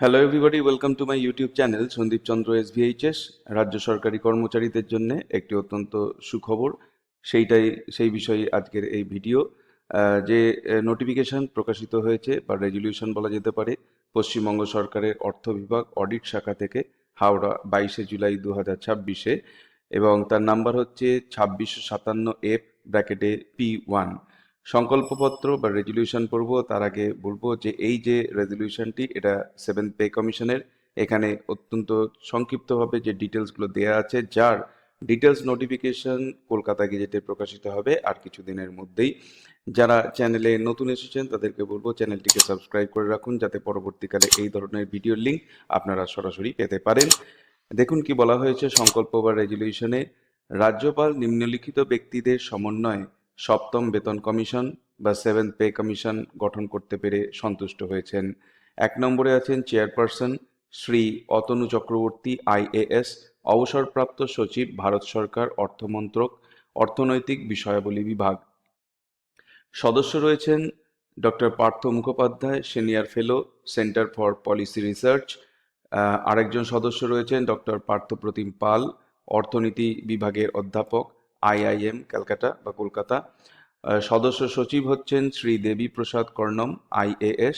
Hello everybody, welcome to my YouTube channel Sandip Chandra SVHS। রাজ্য সরকারি কর্মচারীদের জন্য একটি অত্যন্ত সুখবর, সেই বিষয়ে আজকের এই ভিডিও। যে নোটিফিকেশন প্রকাশিত হয়েছে বা রেজলিউশন বলা যেতে পারে পশ্চিমবঙ্গ সরকারের অর্থ বিভাগ অডিট শাখা থেকে, হাওড়া 22 জুলাই 2026, এবং তার নাম্বার হচ্ছে 2657F(P1). সংকল্পপত্র বা রেজলিউশন পড়বো তার আগে বলবো যে এই যে রেজলিউশনটি, এটা 7th পে কমিশনের। এখানে অত্যন্ত সংক্ষিপ্তভাবে যে ডিটেলসগুলো দেওয়া আছে, যার ডিটেলস নোটিফিকেশন কলকাতা গেজেটে প্রকাশিত হবে আর কিছুদিনের মধ্যেই। যারা চ্যানেলে নতুন এসেছেন তাদেরকে বলবো চ্যানেলটিকে সাবস্ক্রাইব করে রাখুন, যাতে পরবর্তীকালে এই ধরনের ভিডিওর লিঙ্ক আপনারা সরাসরি পেতে পারেন। দেখুন কি বলা হয়েছে সংকল্প বা রেজলিউশনে। রাজ্যপাল নিম্নলিখিত ব্যক্তিদের সমন্বয়ে সপ্তম বেতন কমিশন বা 7th পে কমিশন গঠন করতে পেরে সন্তুষ্ট হয়েছেন। 1 নম্বরে আছেন চেয়ারপারসন শ্রী অতনু চক্রবর্তী IAS, অবসরপ্রাপ্ত সচিব, ভারত সরকার অর্থমন্ত্রক, অর্থনৈতিক বিষয়াবলী বিভাগ। সদস্য রয়েছেন doctor Partha Mukhopadhyay, senior fellow, centre for policy research. আরেকজন সদস্য রয়েছেন ডক্টর পার্থপ্রতিম পাল, অর্থনীতি বিভাগের অধ্যাপক, IIM ক্যালকাটা বা কলকাতা। সদস্য সচিব হচ্ছেন শ্রী দেবী প্রসাদ কর্ণম, IAS,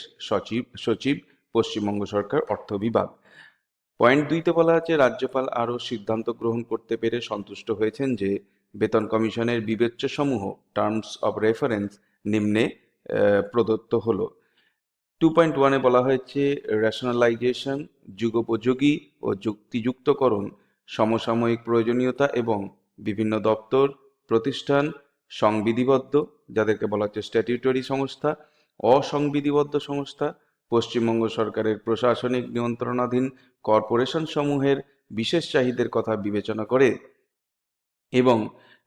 সচিব, পশ্চিমবঙ্গ সরকার অর্থ বিভাগ। পয়েন্ট 2-তে বলা আছে রাজ্যপাল আরও সিদ্ধান্ত গ্রহণ করতে পেরে সন্তুষ্ট হয়েছেন যে বেতন কমিশনের বিবেচ্য সমূহ টার্মস অব রেফারেন্স নিম্নে প্রদত্ত হলো। 2.1-এ বলা হয়েছে রেশনালাইজেশন, যুগোপযোগী ও যুক্তিযুক্তকরণ, সমসাময়িক প্রয়োজনীয়তা এবং বিভিন্ন দপ্তর, প্রতিষ্ঠান, সংবিধিবদ্ধ, যাদেরকে বলা হচ্ছে স্ট্যাটিউটরি সংস্থা, অসংবিধিবদ্ধ সংস্থা, পশ্চিমবঙ্গ সরকারের প্রশাসনিক নিয়ন্ত্রণাধীন কর্পোরেশন সমূহের বিশেষ চাহিদার কথা বিবেচনা করে এবং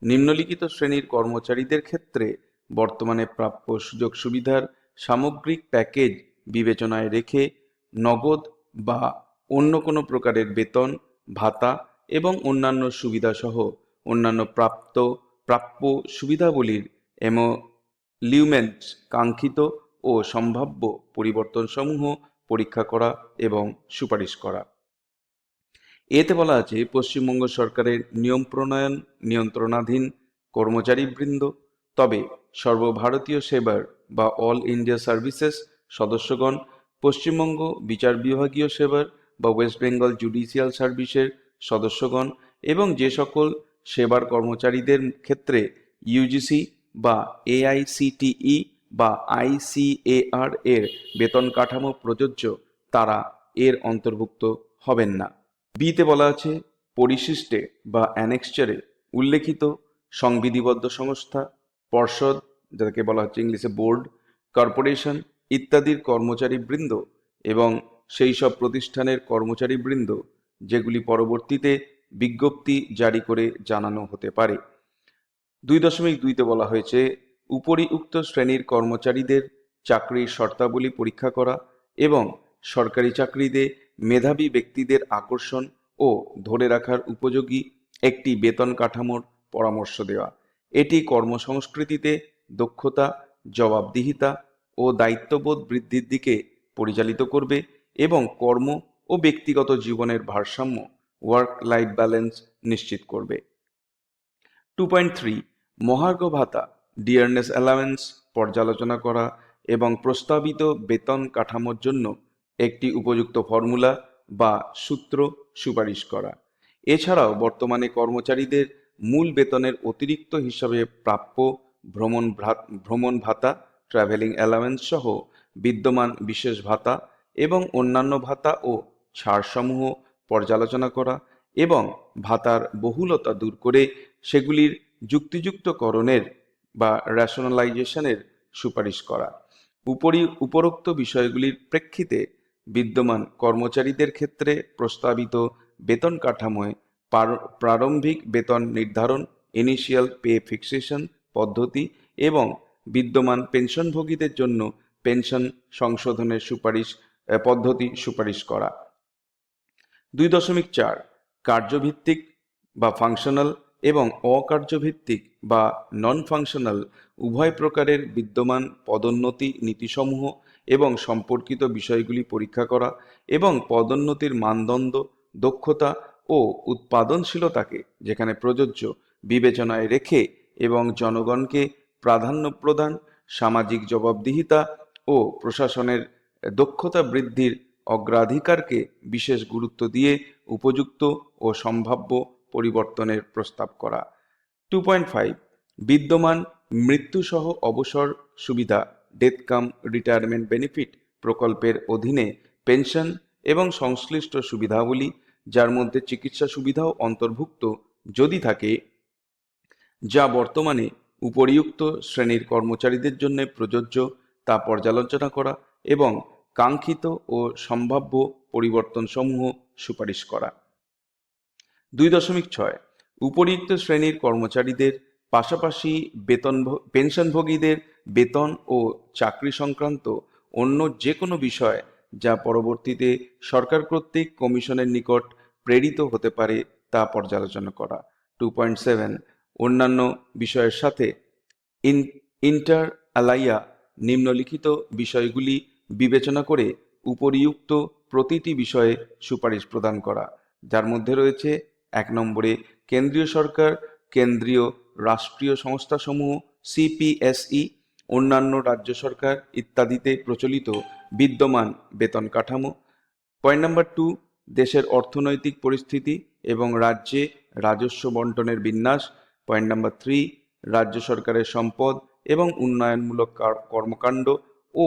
নিম্নলিখিত শ্রেণীর কর্মচারীদের ক্ষেত্রে বর্তমানে প্রাপ্য সুযোগ সুবিধার সামগ্রিক প্যাকেজ বিবেচনায় রেখে নগদ বা অন্য কোনো প্রকারের বেতন, ভাতা এবং অন্যান্য সুবিধাসহ অন্যান্য প্রাপ্য সুবিধাবলীর এমোলিউমেন্টস কাঙ্ক্ষিত ও সম্ভাব্য পরিবর্তনসমূহ পরীক্ষা করা এবং সুপারিশ করা। এতে বলা আছে পশ্চিমবঙ্গ সরকারের নিয়ম প্রণয়ন নিয়ন্ত্রণাধীন কর্মচারীবৃন্দ, তবে সর্বভারতীয় সেবার বা অল ইন্ডিয়া সার্ভিসেস সদস্যগণ, পশ্চিমবঙ্গ বিচার বিভাগীয় সেবার বা ওয়েস্ট বেঙ্গল জুডিশিয়াল সার্ভিসের সদস্যগণ এবং যে সকল সেবার কর্মচারীদের ক্ষেত্রে UGC বা AICTE বা ICAR এর বেতন কাঠামো প্রযোজ্য, তারা এর অন্তর্ভুক্ত হবেন না। বিতে বলা আছে পরিশিষ্টে বা অ্যানেক্সচারে উল্লেখিত সংবিধিবদ্ধ সংস্থা, পর্ষদ, যাকে বলা হচ্ছে ইংলিশে বোর্ড, কর্পোরেশন ইত্যাদির কর্মচারীবৃন্দ এবং সেই সব প্রতিষ্ঠানের কর্মচারীবৃন্দ যেগুলি পরবর্তীতে বিজ্ঞপ্তি জারি করে জানানো হতে পারে। 2.2-তে বলা হয়েছে উপরিউক্ত শ্রেণীর কর্মচারীদের চাকরির শর্তাবলী পরীক্ষা করা এবং সরকারি চাকরিতে মেধাবী ব্যক্তিদের আকর্ষণ ও ধরে রাখার উপযোগী একটি বেতন কাঠামোর পরামর্শ দেওয়া। এটি কর্মসংস্কৃতিতে দক্ষতা, জবাবদিহিতা ও দায়িত্ববোধ বৃদ্ধির দিকে পরিচালিত করবে এবং কর্ম ও ব্যক্তিগত জীবনের ভারসাম্য, ওয়ার্ক লাইফ ব্যালেন্স নিশ্চিত করবে। 2.3 মহার্ঘ ভাতা, ডিয়ারনেস অ্যালাওয়েন্স পর্যালোচনা করা এবং প্রস্তাবিত বেতন কাঠামোর জন্য একটি উপযুক্ত ফর্মুলা বা সূত্র সুপারিশ করা। এছাড়াও বর্তমানে কর্মচারীদের মূল বেতনের অতিরিক্ত হিসাবে প্রাপ্য ভ্রমণ ভাতা, ট্রাভেলিং অ্যালাওয়েন্স সহ বিদ্যমান বিশেষ ভাতা এবং অন্যান্য ভাতা ও ছাড়সমূহ পর্যালোচনা করা এবং ভাতার বহুলতা দূর করে সেগুলির যুক্তিযুক্তকরণের বা রেশনালাইজেশনের সুপারিশ করা। উপরোক্ত বিষয়গুলির প্রেক্ষিতে বিদ্যমান কর্মচারীদের ক্ষেত্রে প্রস্তাবিত বেতন কাঠামোয় প্রারম্ভিক বেতন নির্ধারণ, ইনিশিয়াল পে ফিক্সেশন পদ্ধতি এবং বিদ্যমান পেনশনভোগীদের জন্য পেনশন সংশোধনের পদ্ধতি সুপারিশ করা। 2.4 কার্যভিত্তিক বা ফাংশনাল এবং অকার্যভিত্তিক বা নন ফাংশনাল উভয় প্রকারের বিদ্যমান পদোন্নতি নীতিসমূহ এবং সম্পর্কিত বিষয়গুলি পরীক্ষা করা এবং পদোন্নতির মানদণ্ড, দক্ষতা ও উৎপাদনশীলতাকে যেখানে প্রযোজ্য বিবেচনায় রেখে এবং জনগণকে প্রাধান্য প্রদান, সামাজিক জবাবদিহিতা ও প্রশাসনের দক্ষতা বৃদ্ধির অগ্রাধিকারকে বিশেষ গুরুত্ব দিয়ে উপযুক্ত ও সম্ভাব্য পরিবর্তনের প্রস্তাব করা। 2.5 বিদ্যমান মৃত্যুসহ অবসর সুবিধা ডেথ কাম রিটায়ারমেন্ট বেনিফিট প্রকল্পের অধীনে পেনশন এবং সংশ্লিষ্ট সুবিধাবলী, যার মধ্যে চিকিৎসা সুবিধাও অন্তর্ভুক্ত যদি থাকে, যা বর্তমানে উপরিউক্ত শ্রেণীর কর্মচারীদের জন্য প্রযোজ্য তা পর্যালোচনা করা এবং কাঙ্ক্ষিত ও সম্ভাব্য পরিবর্তনসমূহ সুপারিশ করা। 2.6 উপরিউক্ত শ্রেণীর কর্মচারীদের পাশাপাশি পেনশনভোগীদের বেতন ও চাকরি সংক্রান্ত অন্য যে কোনো বিষয় যা পরবর্তীতে সরকার কর্তৃক কমিশনের নিকট প্রেরিত হতে পারে তা পর্যালোচনা করা। 2.7 অন্যান্য বিষয়ের সাথে ইন্টার আলাইয়া নিম্নলিখিত বিষয়গুলি বিবেচনা করে উপরিউক্ত প্রতিটি বিষয়ে সুপারিশ প্রদান করা, যার মধ্যে রয়েছে 1 নম্বরে কেন্দ্রীয় সরকার, কেন্দ্রীয় রাষ্ট্রীয় সংস্থাসমূহ, সিপিএসই, অন্যান্য রাজ্য সরকার ইত্যাদিতে প্রচলিত বিদ্যমান বেতন কাঠামো। পয়েন্ট নাম্বার 2 দেশের অর্থনৈতিক পরিস্থিতি এবং রাজ্যে রাজস্ব বন্টনের বিন্যাস। পয়েন্ট নাম্বার 3 রাজ্য সরকারের সম্পদ এবং উন্নয়নমূলক কর্মকাণ্ড ও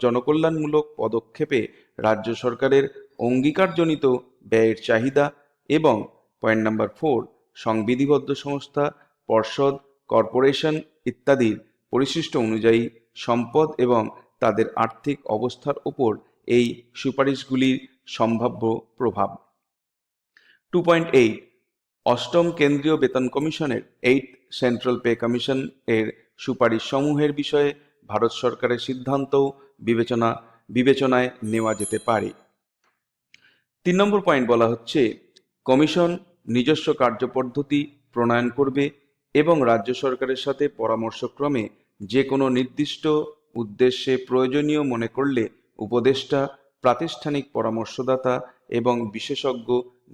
জনকল্যাণমূলক পদক্ষেপে রাজ্য সরকারের অঙ্গীকারজনিত ব্যয়ের চাহিদা। এবং পয়েন্ট নাম্বার 4 সংবিধিবদ্ধ সংস্থা, পর্ষদ, কর্পোরেশন ইত্যাদির পরিশিষ্ট অনুযায়ী সম্পদ এবং তাদের আর্থিক অবস্থার উপর এই সুপারিশগুলির সম্ভাব্য প্রভাব। 2.8 অষ্টম কেন্দ্রীয় বেতন কমিশনের 8th সেন্ট্রাল পে কমিশন এর সুপারিশ সমূহের বিষয়ে ভারত সরকারের সিদ্ধান্তও বিবেচনায় নেওয়া যেতে পারে। 3 নম্বর পয়েন্ট বলা হচ্ছে, কমিশন নিজস্ব কার্যপদ্ধতি প্রণয়ন করবে এবং রাজ্য সরকারের সাথে পরামর্শক্রমে যে কোনো নির্দিষ্ট উদ্দেশ্যে প্রয়োজনীয় মনে করলে উপদেষ্টা, প্রাতিষ্ঠানিক পরামর্শদাতা এবং বিশেষজ্ঞ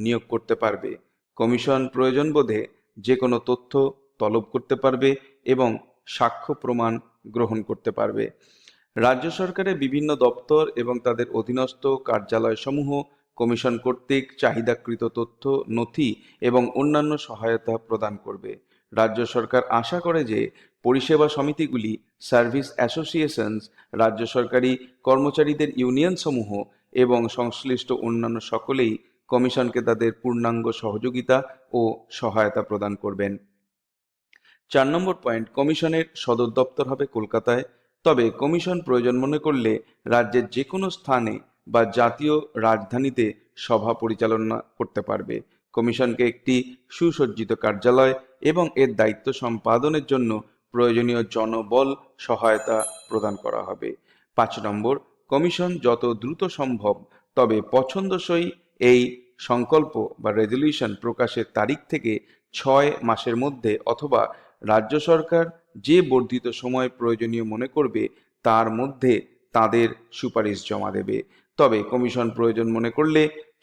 নিয়োগ করতে পারবে। কমিশন প্রয়োজন বোধে যে কোনো তথ্য তলব করতে পারবে এবং সাক্ষ্য প্রমাণ গ্রহণ করতে পারবে। রাজ্য সরকারের বিভিন্ন দপ্তর এবং তাদের অধীনস্থ কার্যালয়সমূহ কমিশন কর্তৃক চাহিদাকৃত তথ্য, নথি এবং অন্যান্য সহায়তা প্রদান করবে। রাজ্য সরকার আশা করে যে পরিষেবা সমিতিগুলি, সার্ভিস অ্যাসোসিয়েশনস, রাজ্য সরকারি কর্মচারীদের ইউনিয়নসমূহ এবং সংশ্লিষ্ট অন্যান্য সকলেই কমিশনকে তাদের পূর্ণাঙ্গ সহযোগিতা ও সহায়তা প্রদান করবেন। 4 নম্বর পয়েন্ট, কমিশনের সদর দপ্তর হবে কলকাতায়, তবে কমিশন প্রয়োজন মনে করলে রাজ্যের যে কোনো স্থানে বা জাতীয় রাজধানীতে সভা পরিচালনা করতে পারবে। কমিশনকে একটি সুসজ্জিত কার্যালয় এবং এর দায়িত্ব সম্পাদনের জন্য প্রয়োজনীয় জনবল সহায়তা প্রদান করা হবে। 5 নম্বর, কমিশন যত দ্রুত সম্ভব তবে পছন্দসই এই সংকল্প বা রেজলিউশন প্রকাশের তারিখ থেকে 6 মাসের মধ্যে অথবা রাজ্য সরকার যে বর্ধিত সময় প্রয়োজনীয় মনে করবে তার মধ্যে তাদের সুপারিশ জমা দেবে। তবে কমিশন প্রয়োজন মনে করলে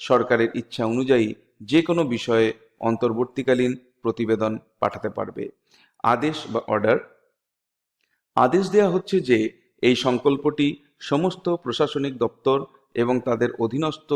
সরকারের ইচ্ছা অনুযায়ী যে কোনো বিষয়ে অন্তর্বর্তীকালীন প্রতিবেদন পাঠাতে পারবে। আদেশ বা অর্ডার। আদেশ দেওয়া হচ্ছে যে এই সংকল্পটি সমস্ত প্রশাসনিক দপ্তর এবং তাদের অধীনস্থ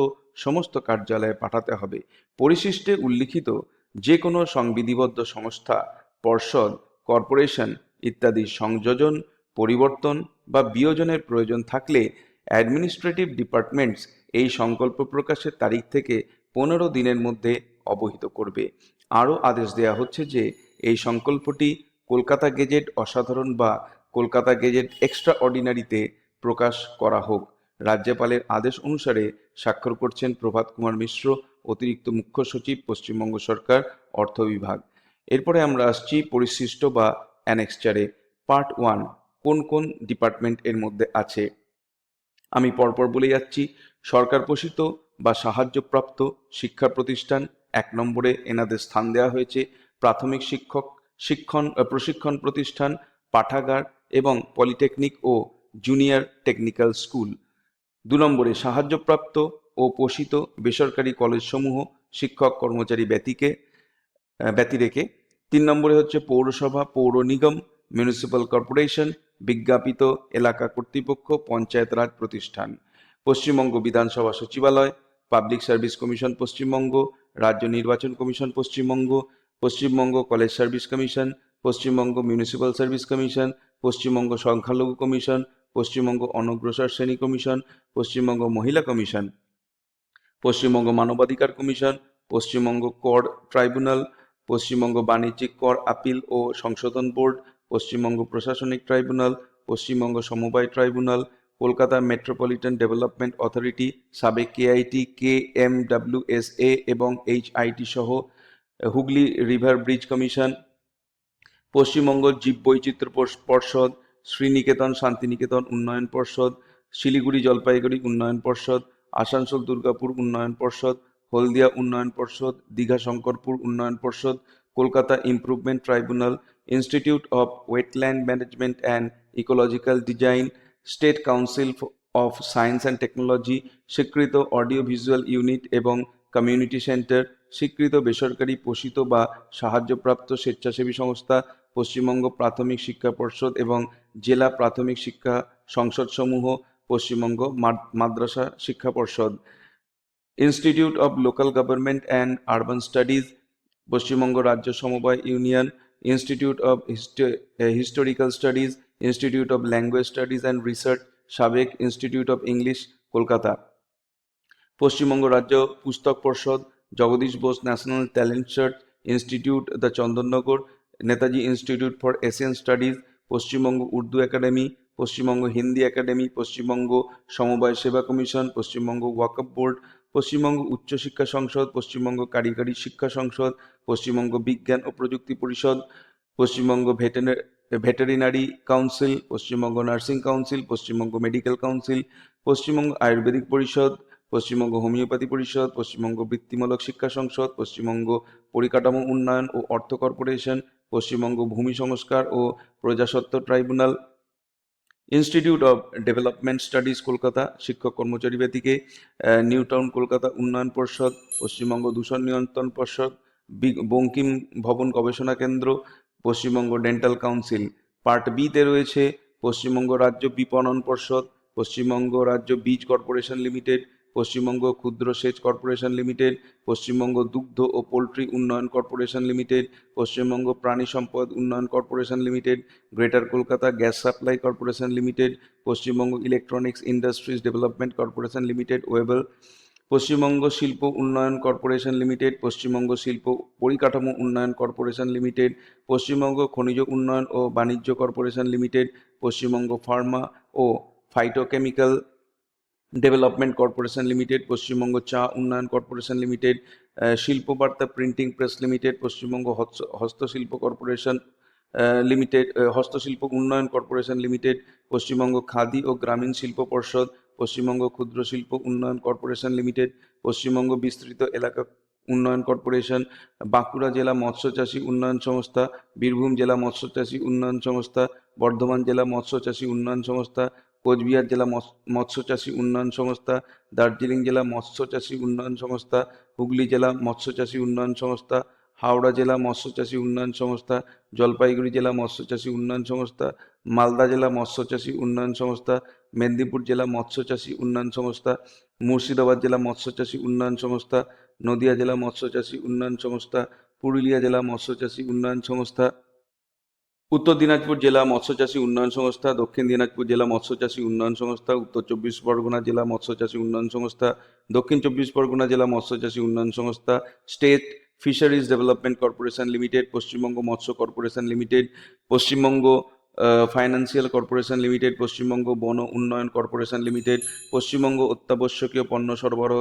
সমস্ত কার্যালয়ে পাঠাতে হবে। পরিশিষ্টে উল্লিখিত যে কোনো সংবিধিবদ্ধ সংস্থা, পর্ষদ, কর্পোরেশন ইত্যাদি সংযোজন, পরিবর্তন বা বিয়োজনের প্রয়োজন থাকলে অ্যাডমিনিস্ট্রেটিভ ডিপার্টমেন্টস এই সংকল্প প্রকাশের তারিখ থেকে 15 দিনের মধ্যে অবহিত করবে। আরও আদেশ দেওয়া হচ্ছে যে এই সংকল্পটি কলকাতা গেজেট অসাধারণ বা কলকাতা গেজেট এক্সট্রা অর্ডিনারিতে প্রকাশ করা হোক। রাজ্যপালের আদেশ অনুসারে স্বাক্ষর করছেন প্রভাত কুমার মিশ্র, অতিরিক্ত মুখ্য সচিব, পশ্চিমবঙ্গ সরকার, অর্থ বিভাগ। এরপরে আমরা আসছি পরিশিষ্ট বা অ্যানেক্সচারে। পার্ট 1 কোন কোন ডিপার্টমেন্ট এর মধ্যে আছে আমি পরপর বলে যাচ্ছি। সরকার পোষিত বা সাহায্যপ্রাপ্ত শিক্ষা প্রতিষ্ঠান 1 নম্বরে এনাদের স্থান দেওয়া হয়েছে। প্রাথমিক প্রশিক্ষণ প্রতিষ্ঠান, পাঠাগার এবং পলিটেকনিক ও জুনিয়র টেকনিক্যাল স্কুল। 2 নম্বরে সাহায্যপ্রাপ্ত ও পোষিত বেসরকারি কলেজসমূহ শিক্ষক কর্মচারী ব্যতি রেখে। 3 নম্বরে হচ্ছে পৌরসভা, পৌর নিগম, মিউনিসিপ্যাল কর্পোরেশন, বিজ্ঞাপিত এলাকা কর্তৃপক্ষ, পঞ্চায়েত রাজ প্রতিষ্ঠান। পশ্চিমবঙ্গ বিধানসভা সচিবালয়, পাবলিক সার্ভিস কমিশন পশ্চিমবঙ্গ, রাজ্য নির্বাচন commission Paschimbanga, Paschimbanga college service commission, Paschimbanga municipal service commission, Paschimbanga সংখ্যালঘু কমিশন, পশ্চিমবঙ্গ অনগ্রসর শ্রেণী কমিশন, পশ্চিমবঙ্গ মহিলা কমিশন, পশ্চিমবঙ্গ মানবাধিকার কমিশন, পশ্চিমবঙ্গ কর ট্রাইব্যুনাল, পশ্চিমবঙ্গ বাণিজ্যিক কর আপিল ও সংশোধন বোর্ড, পশ্চিমবঙ্গ প্রশাসনিক ট্রাইব্যুনাল, পশ্চিমবঙ্গ সমবায় tribunal, Kolkata metropolitan development authority, সাবেক কেআইটি, KMWSA এবং HIT সহ Hooghly river bridge commission, Paschimbanga জীববৈচিত্র্য পর্ষদ, শ্রীনিকেতন শান্তিনিকেতন উন্নয়ন পর্ষদ, শিলিগুড়ি জলপাইগুড়ি উন্নয়ন পর্ষদ, আসানসোল দুর্গাপুর উন্নয়ন পর্ষদ, হলদিয়া উন্নয়ন পর্ষদ, দীঘা শঙ্করপুর উন্নয়ন পর্ষদ, Kolkata improvement tribunal, institute of wetland management and ecological design, state council of science and technology, স্বীকৃত অডিও ভিজুয়াল ইউনিট এবং কমিউনিটি সেন্টার, স্বীকৃত বেসরকারি পোষিত বা সাহায্যপ্রাপ্ত স্বেচ্ছাসেবী সংস্থা, পশ্চিমবঙ্গ প্রাথমিক শিক্ষা পর্ষদ এবং জেলা প্রাথমিক শিক্ষা সংসদসমূহ, পশ্চিমবঙ্গ মাদ্রাসা শিক্ষা পর্ষদ, institute of local government and urban studies, Paschimbanga রাজ্য সমবায় union, institute of historical studies, institute of language studies and research, সাবেক institute of English, Kolkata, Paschimbanga রাজ্য পুস্তক পর্ষদ, Jagadish Bose national talent search institute, the Chandannagar, Netaji institute for Asian studies, Paschimbanga Urdu academy, Paschimbanga Hindi academy, Paschimbanga সমবায় সেবা commission, Paschimbanga ওয়াকফ board, Paschimbanga উচ্চশিক্ষা সংসদ, পশ্চিমবঙ্গ কারিগরি শিক্ষা সংসদ, পশ্চিমবঙ্গ বিজ্ঞান ও প্রযুক্তি পরিষদ, Paschimbanga veterinary council, Paschimbanga nursing council, Paschimbanga medical council, Paschimbanga Ayurvedic পরিষদ, পশ্চিমবঙ্গ হোমিওপ্যাথি পরিষদ, পশ্চিমবঙ্গ বৃত্তিমূলক শিক্ষা সংসদ, পশ্চিমবঙ্গ পরিকাঠামো উন্নয়ন ও অর্থ কর্পোরেশন, পশ্চিমবঙ্গ ভূমি সংস্কার ও প্রজাস্বত্ব tribunal, institute of development studies Kolkata, শিক্ষক কর্মচারী ব্যতিকে, নিউ টাউন কলকাতা উন্নয়ন পর্ষদ, পশ্চিমবঙ্গ দূষণ নিয়ন্ত্রণ পর্ষদ, বঙ্কিম ভবন গবেষণা কেন্দ্র, পশ্চিমবঙ্গ ডেন্টাল কাউন্সিল। পার্ট বিতে রয়েছে পশ্চিমবঙ্গ রাজ্য বিপণন পর্ষদ, পশ্চিমবঙ্গ রাজ্য বীজ কর্পোরেশন লিমিটেড, পশ্চিমবঙ্গ ক্ষুদ্র সেচ কর্পোরেশন লিমিটেড, পশ্চিমবঙ্গ দুগ্ধ ও পোল্ট্রি উন্নয়ন কর্পোরেশন লিমিটেড, পশ্চিমবঙ্গ প্রাণী সম্পদ উন্নয়ন corporation limited, greater Kolkata gas supply corporation limited, Paschimbanga electronics industries development corporation limited ওয়েবল, পশ্চিমবঙ্গ শিল্প উন্নয়ন কর্পোরেশন লিমিটেড, পশ্চিমবঙ্গ শিল্প পরিকাঠামো উন্নয়ন কর্পোরেশন লিমিটেড, পশ্চিমবঙ্গ খনিজ উন্নয়ন ও বাণিজ্য কর্পোরেশন লিমিটেড, পশ্চিমবঙ্গ ফার্মা ও phytochemical development corporation limited, Paschimbanga চা উন্নয়ন corporation limited, Shilpabarta printing press limited, Paschimbanga হস্তশিল্প কর্পোরেশন লিমিটেড, হস্তশিল্প উন্নয়ন কর্পোরেশন লিমিটেড, পশ্চিমবঙ্গ খাদি ও গ্রামীণ শিল্প পর্ষদ, পশ্চিমবঙ্গ ক্ষুদ্র শিল্প উন্নয়ন কর্পোরেশন লিমিটেড, পশ্চিমবঙ্গ বিস্তৃত এলাকা উন্নয়ন কর্পোরেশন, বাঁকুড়া জেলা মৎস্যচাষী উন্নয়ন সংস্থা, বীরভূম জেলা মৎস্যচাষী উন্নয়ন সংস্থা, বর্ধমান জেলা মৎস্যচাষী উন্নয়ন সংস্থা, কোচবিহার জেলা মৎস্যচাষী উন্নয়ন সংস্থা, দার্জিলিং জেলা মৎস্যচাষী উন্নয়ন সংস্থা, হুগলি জেলা মৎস্যচাষী উন্নয়ন সংস্থা, হাওড়া জেলা মৎস্যচাষী উন্নয়ন সংস্থা, জলপাইগুড়ি জেলা মৎস্যচাষী উন্নয়ন সংস্থা, মালদা জেলা মৎস্যচাষী উন্নয়ন সংস্থা, মেদিনীপুর জেলা মৎস্যচাষী উন্নয়ন সংস্থা, মুর্শিদাবাদ জেলা মৎস্যচাষী উন্নয়ন সংস্থা, নদিয়া জেলা মৎস্যচাষী উন্নয়ন সংস্থা, পুরুলিয়া জেলা মৎস্যচাষী উন্নয়ন সংস্থা, উত্তর দিনাজপুর জেলা মৎস্যচাষী উন্নয়ন সংস্থা, দক্ষিণ দিনাজপুর জেলা মৎস্যচাষী উন্নয়ন সংস্থা, উত্তর চব্বিশ পরগনা জেলা মৎস্যচাষী উন্নয়ন সংস্থা, দক্ষিণ চব্বিশ পরগনা জেলা মৎস্যচাষী উন্নয়ন সংস্থা, state fisheries development corporation limited, Paschimbanga মৎস্য corporation limited, Paschimbanga financial corporation limited, Paschimbanga বন উন্নয়ন কর্পোরেশন লিমিটেড, পশ্চিমবঙ্গ অত্যাবশ্যকীয় পণ্য সরবরাহ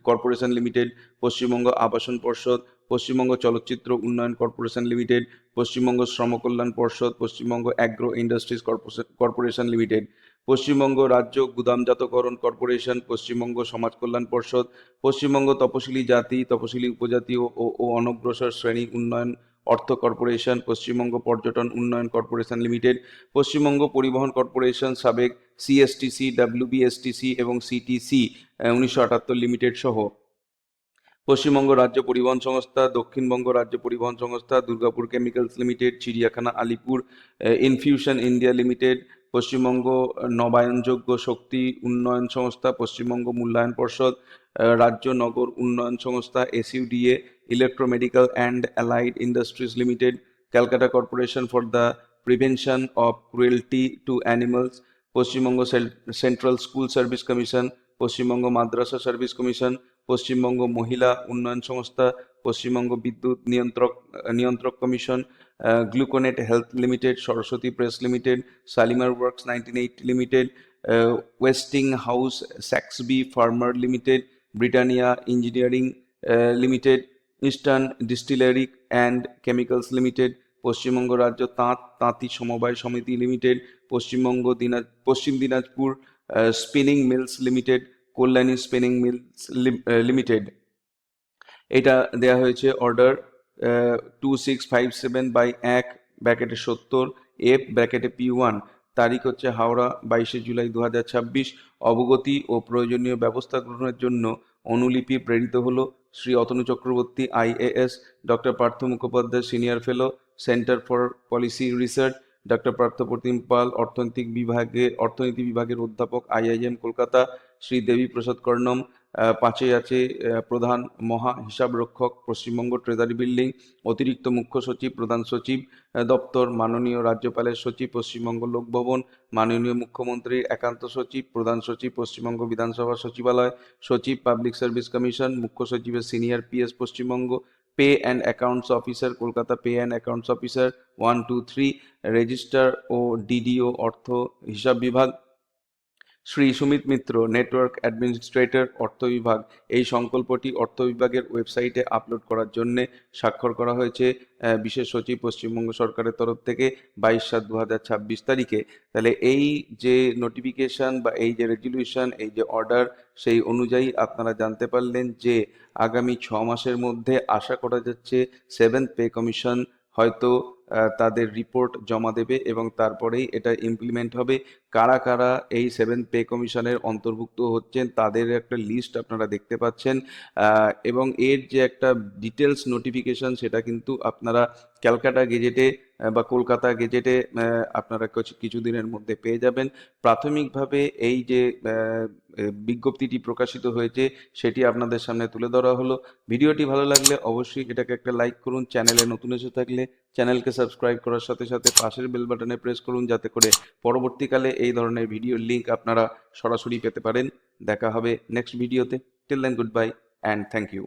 কর্পোরেশন লিমিটেড, পশ্চিমবঙ্গ আবাসন পর্ষদ, পশ্চিমবঙ্গ চলচ্চিত্র উন্নয়ন কর্পোরেশন লিমিটেড, পশ্চিমবঙ্গ শ্রম কল্যাণ পর্ষদ, Paschimbanga agro industries corporation limited, Paschimbanga রাজ্য গুদামজাতকরণ কর্পোরেশন, পশ্চিমবঙ্গ সমাজ কল্যাণ পর্ষদ, পশ্চিমবঙ্গ তপশিলি জাতি, তপশিলি উপজাতি ও অনগ্রসর শ্রেণী উন্নয়ন অর্থ কর্পোরেশন, পশ্চিমবঙ্গ পর্যটন উন্নয়ন কর্পোরেশন লিমিটেড, পশ্চিমবঙ্গ পরিবহন কর্পোরেশন সাবেক সিএসটিসি, ডাব্লিউবিএসটিসি এবং সিটিসি 1978 লিমিটেড সহ পশ্চিমবঙ্গ রাজ্য পরিবহন সংস্থা, দক্ষিণবঙ্গ রাজ্য পরিবহন সংস্থা, দুর্গাপুর কেমিক্যালস লিমিটেড, চিড়িয়াখানা Alipore, infusion India limited, Paschimbanga নবায়নযোগ্য শক্তি উন্নয়ন সংস্থা, পশ্চিমবঙ্গ মূল্যায়ন পর্ষদ, রাজ্য নগর উন্নয়ন সংস্থা SUDA, electromedical and allied industries limited, Calcutta corporation for the prevention of cruelty to animals, Paschimbanga central school service commission, Paschimbanga মাদ্রাসা সার্ভিস কমিশন, পশ্চিমবঙ্গ মহিলা উন্নয়ন সংস্থা, পশ্চিমবঙ্গ বিদ্যুৎ নিয়ন্ত্রক commission, gluconate health limited, Saraswati press limited, Shalimar works 1980 limited, Westinghouse Saxby Farmer limited, Britannia engineering limited, eastern distillery and chemicals limited, Paschimbanga রাজ্য তাঁতি সমবায় সমিতি limited, Paschim Dinajpur spinning mills limited, Kalyani spinning mills limited. এটা দেয়া হয়েছে অর্ডার 2657/1 ব্র্যাকেটে 70 এফ ব্র্যাকেটে P1। তারিখ হচ্ছে হাওড়া 22শে জুলাই 2026। অবগতি ও প্রয়োজনীয় ব্যবস্থা গ্রহণের জন্য অনুলিপি প্রেরিত হলো Shri Atanu Chakraborty IAS, doctor Partha Mukhopadhyay senior fellow, centre for policy research, doctor Partha Pratim Pal অর্থনীতি বিভাগের অধ্যাপক IIM কলকাতা, শ্রী দেবী প্রসাদ কর্ণম, 5 আছে প্রধান মহা হিসাবরক্ষক পশ্চিমবঙ্গ ট্রেজারি বিল্ডিং, অতিরিক্ত মুখ্য সচিব প্রধান সচিব দপ্তর, মাননীয় রাজ্যপালের সচিব পশ্চিমবঙ্গ লোকভবন, মাননীয় মুখ্যমন্ত্রীর একান্ত সচিব প্রধান সচিব পশ্চিমবঙ্গ বিধানসভা সচিবালয়, সচিব পাবলিক সার্ভিস কমিশন, মুখ্য সচিবের senior PS Paschimbanga, pay and accounts officer Kolkata, pay and accounts officer 1, 2, 3, registrar ও DDO অর্থ হিসাব বিভাগ, শ্রী সুমিত মিত্র নেটওয়ার্ক অ্যাডমিনিস্ট্রেটর অর্থ বিভাগ। এই সংকল্পটি অর্থ বিভাগের ওয়েবসাইটে আপলোড করার জন্য স্বাক্ষর করা হয়েছে বিশেষ সচিব পশ্চিমবঙ্গ সরকারের তরফ থেকে 22/7/2026 তারিখে। তাহলে এই যে নোটিফিকেশন বা এই যে রেজলিউশন, এই যে অর্ডার, সেই অনুযায়ী আপনারা জানতে পারলেন যে আগামী 6 মাসের মধ্যে আশা করা যাচ্ছে 7th পে কমিশন হয়তো তাদের রিপোর্ট জমা দেবে এবং তারপরেই এটা ইমপ্লিমেন্ট হবে। কারা কারা এই 7th পে কমিশনের অন্তর্ভুক্ত হচ্ছেন তাদের একটা লিস্ট আপনারা দেখতে পাচ্ছেন, এবং এর যে একটা ডিটেলস নোটিফিকেশন সেটা কিন্তু আপনারা ক্যালকাটা গেজেটে বা কলকাতা গেজেটে আপনারা কিছুদিনের মধ্যে পেয়ে যাবেন। প্রাথমিকভাবে এই যে বিজ্ঞপ্তিটি প্রকাশিত হয়েছে সেটি আপনাদের সামনে তুলে ধরা হলো। ভিডিওটি ভালো লাগলে অবশ্যই এটাকে একটা লাইক করুন, চ্যানেলে নতুন এসে থাকলে চ্যানেলকে সাবস্ক্রাইব করার সাথে সাথে পাশের বেল বাটনে প্রেস করুন যাতে করে পরবর্তীকালে এই ধরনের ভিডিওর লিঙ্ক আপনারা সরাসরি পেতে পারেন। দেখা হবে নেক্সট ভিডিওতে। Till then good bye and thank you.